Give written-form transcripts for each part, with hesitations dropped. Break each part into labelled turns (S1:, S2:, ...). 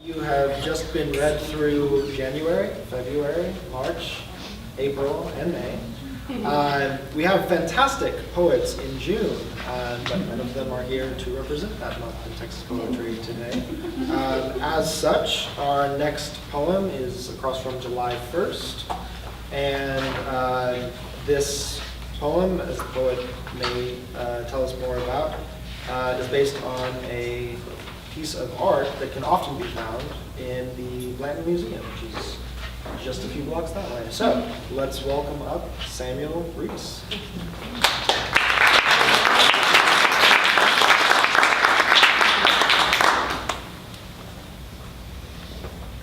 S1: You have just been read through January, February, March, April, and May. We have fantastic poets in June, but none of them are here to represent that month in Texas poetry today. As such, our next poem is across from July 1st, and this poem, as the poet may tell us more about, is based on a piece of art that can often be found in the Blanton Museum, which is just a few blocks that way. So let's welcome up Samuel Rees.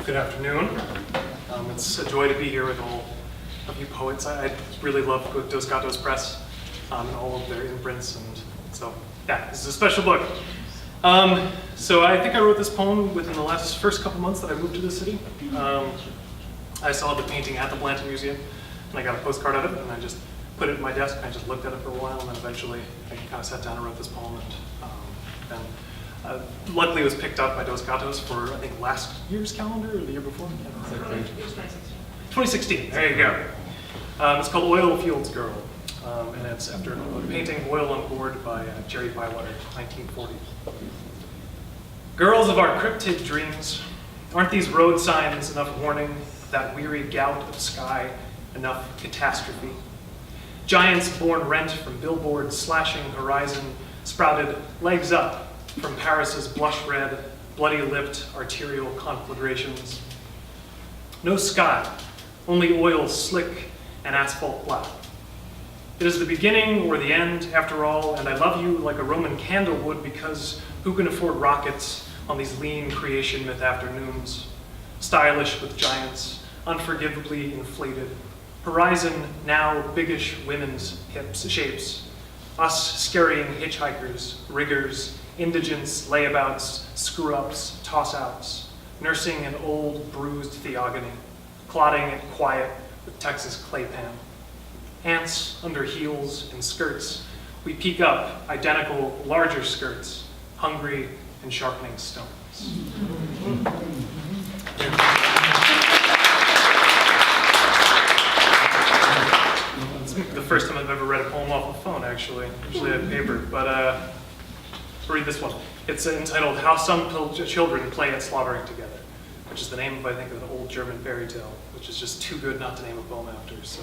S2: Good afternoon. It's a joy to be here with all of you poets. I really love Dos Gatos Press and all of their imprints, and so yeah, this is a special book. So I think I wrote this poem within the first couple months that I moved to the city. I saw the painting at the Blanton Museum, and I got a postcard of it, and I just put it in my desk, and I just looked at it for a while, and then eventually I kind of sat down and wrote this poem. And luckily it was picked up by Dos Gatos for, I think, last year's calendar, or the year before? 2016, there you go. It's called Oil Fields Girl, and it's after a painting, Oil on Board, by Jerry Bywater, 1940. Girls of our cryptid dreams, aren't these road signs enough warning, that weary gout of sky enough catastrophe? Giants born rent from billboards slashing horizon, sprouted legs up from Paris's blush red, bloody-lipped arterial conflagrations. No sky, only oil slick and asphalt black. It is the beginning or the end, after all, and I love you like a Roman candle would, because who can afford rockets on these lean creation myth afternoons? Stylish with giants, unforgivably inflated. Horizon now biggish women's hips, shapes. Us scurrying hitchhikers, riggers, indigents, layabouts, screw-ups, toss-outs, nursing an old bruised theogony, clotting it quiet with Texas claypan. Ants under heels and skirts, we peek up identical larger skirts, hungry and sharpening stones. It's the first time I've ever read a poem off a phone, actually. Usually I have paper, but I'll read this one. It's entitled How Some Children Play at Slaughtering Together, which is the name of, I think, of an old German fairy tale, which is just too good not to name a poem after. So,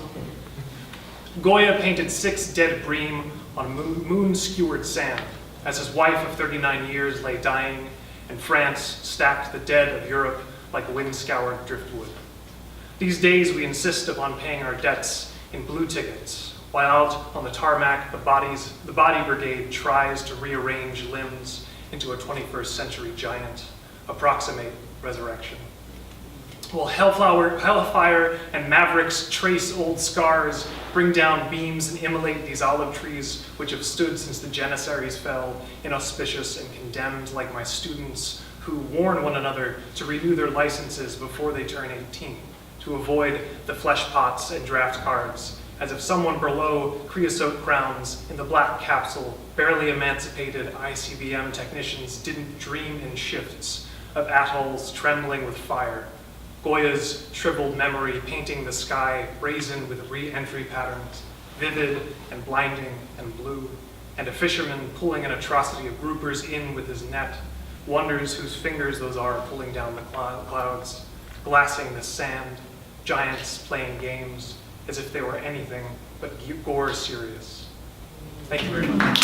S2: Goya painted 6 dead bream on moon-skewered sand, as his wife of 39 years lay dying, and France stacked the dead of Europe like wind-scoured driftwood. These days we insist upon paying our debts in blue tickets, while out on the tarmac the body brigade tries to rearrange limbs into a 21st century giant, approximate resurrection. While hellfire and mavericks trace old scars, bring down beams and immolate these olive trees which have stood since the Janissaries fell, inauspicious and condemned like my students who warn one another to renew their licenses before they turn 18, to avoid the flesh pots and draft cards, as if someone below creosote crowns in the black capsule, barely emancipated ICBM technicians didn't dream in shifts of atolls trembling with fire. Goya's shriveled memory painting the sky brazen with re-entry patterns, vivid and blinding and blue, and a fisherman pulling an atrocity of groupers in with his net, wonders whose fingers those are pulling down the clouds, glassing the sand, giants playing games as if they were anything but gore serious. Thank you very much.